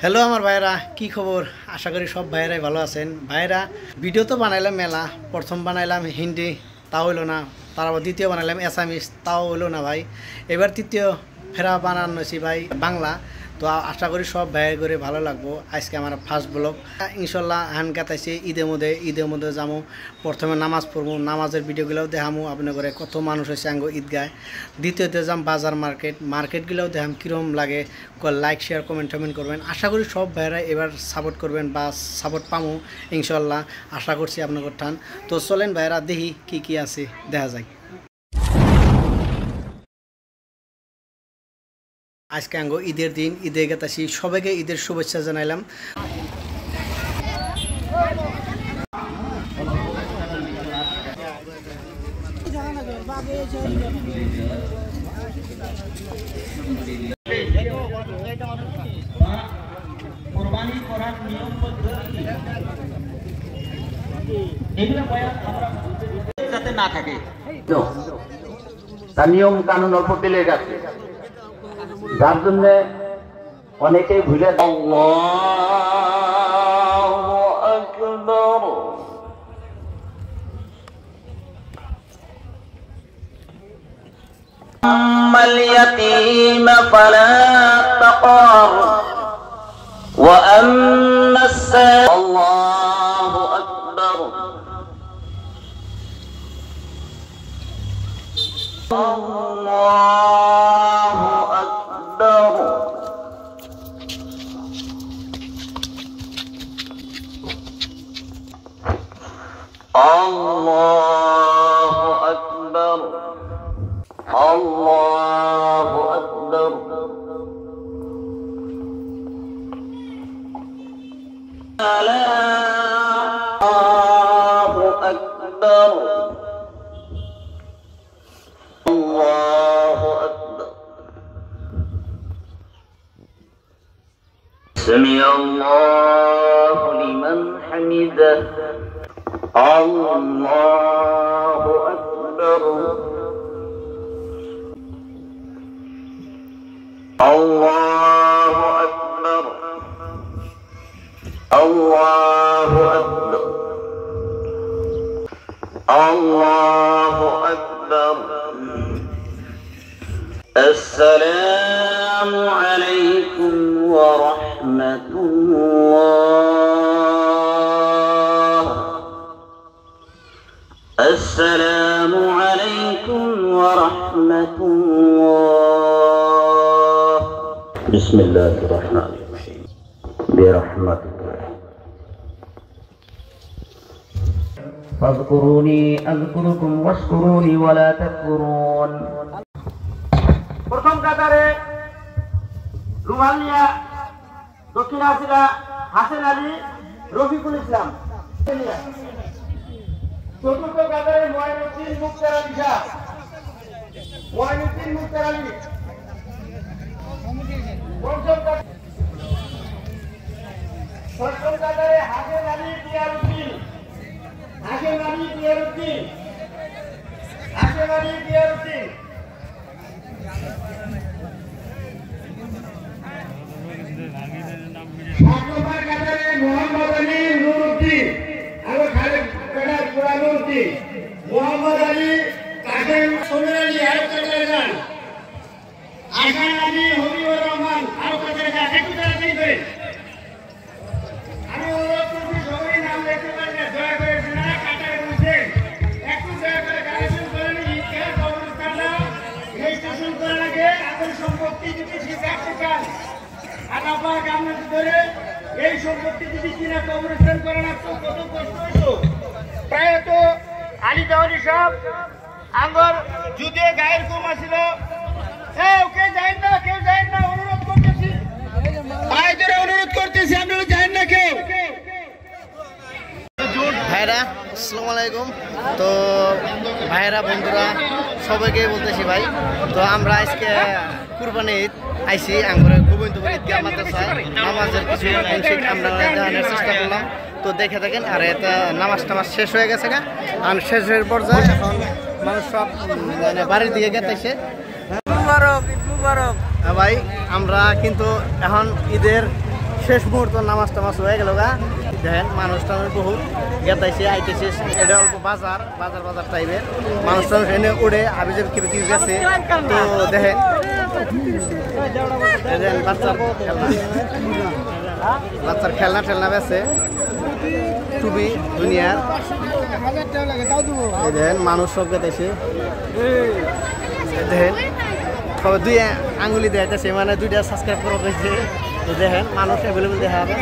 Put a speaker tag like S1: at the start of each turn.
S1: Hello আমার ভাইরা, কি খবর? আশা করি সব ভাইরাই ভালো আছেন। ভাইরা, ভিডিও তো বানাইলাম মেলা। প্রথম বানাইলাম হিন্দি, তাও হইলো না। তারপর দ্বিতীয় বানাইলাম অ্যাসামিস, তাও হইলো না ভাই। এবার তৃতীয় ফেরা বানানোছি ভাই বাংলা। তো আশা করি সব ভাইয়ের করে ভালো লাগবো। আজকে আমার ফার্স্ট ব্লগ ইনশাল্লাহ হ্যান কাটাইছি। ঈদের মধ্যে যাবো। প্রথমে নামাজ পড়বো, নামাজের ভিডিওগুলোও দেখামো আপনার করে কত মানুষ হয়েছে আঙ্গ ঈদগায়। দ্বিতীয়তে যাম বাজার মার্কেটগুলোও দেখাম কীরকম লাগে। লাইক শেয়ার কমেন্ট করবেন। আশা করি সব ভাইয়েরা এবার সাপোর্ট করবেন বা সাপোর্ট পামো ইনশাল্লাহ, আশা করছি আপনাদের ঠান। তো চলেন ভাইয়েরা, দেখি কি আছে, দেখা যায়। আজকে আঙ্গ ঈদের দিন, ঈদে গেতাছি। সবাইকে ঈদের শুভেচ্ছা জানাইলাম।
S2: যাতে না থাকে তার নিয়ম কানুন অল্প পেলে গেছে, যার জন্য অনেকেই ভুলে اليتيم فلا تقهر وأما السائل الله أكبر الله أكبر الله أكبر الله أكبر الله أكبر الله أكبر سمع الله لمن حمده الله أكبر الله أكبر الله أكبر الله أكبر السلام عليكم ورحمة الله السلام عليكم ورحمة الله بسم الله الرحمن الرحيم برحمتك فاذكروني أذكركم واشكروني ولا تكفرون প্রথম কাতারে রুমালিয়া দক্ষিণ আফ্রিকা হাসেন আলী রফিকুল ইসলাম। চতুর্থ কাতারে ময়নুদ্দিন মুক্তার আলী শাহ ময়নুদ্দিন মুক্তার আলী। পঞ্চম কাতারে হাসেন আলী পিয়ারউদ্দিন হাসেন আলী পিয়ারউদ্দিন হাসেন আলী পিয়ারউদ্দিন। সাত নম্বর কাতারে মোহাম্মদ আলী নুরউদ্দিন আর খালেদ কাটার কুরআনুদ্দিন মোহাম্মদ আলী কাসেম সোমের আলী আর কাতারে যান আশান আলী হবিবুর রহমান আর কাতারে যান। একটু তাড়াতাড়ি করে আমি অনুরোধ করছি সবাই নাম লিখতে পারবেন, দয়া করে যারা কাতারে বসেন একটু দয়া করে কালেকশন করে নিন। ঈদগাহ কবরস্থানটা রেজিস্ট্রেশন করার আগে আপনার সম্পত্তি যদি শিকার চান আল্লাহ আপনাদের ধরে এই সম্পত্তি যদি কিনা কবরস্থান করেন আপনার কত কষ্ট হইতো। প্রায়ত আলী জাওয়ারি সাহেব আঙ্গর যুদ্ধে গায়ের কম আসিল। কেউ যায় না, অনুরোধ করতেছি, ভাইদের অনুরোধ করতেছি, আপনারা যায় না কেউ।
S1: ভাইরা আসসালামু আলাইকুম। তো ভাইরা বন্ধুরা সবাইকে বলতেছি ভাই, তো আমরা আজকে কুরবানি ঈদ আইসি আঙ্গুরে গোবিন্দপুর ঈদগাহ মাদ্রাসায় নামাজের কিছু আমরা দেখানোর চেষ্টা করলাম। তো দেখে থাকেন। আর এটা নামাজ শেষ হয়ে গেছে গা, আর শেষ হয়ে পর্যায়ে এখন মানুষ সব মানে বাড়ির দিকে গেতেছে। মুবারক, ঈদ মুবারক ভাই। আমরা কিন্তু এখন ঈদের শেষ মুহূর্ত নামাজ টামাজ হয়ে গেল গা দেখেন মানুষ টানুষ বহুত গেতাইছে আইতেছে এটা অল্প বাজার টাইপের মানুষ টানুষ এনে উড়ে আবিজের কেউ গেছে তো দেখেন বাচ্চার খেলনা বেছে টুবি দুনিয়ার দেখেন মানুষ সব গেতাইছে দেখেন সবাই দুই আঙ্গুলি দেখাইতেছে মানে দুইটা সাবস্ক্রাইব করা হয়েছে দেখেন মানুষ অ্যাভেলেবেল দেখা হবে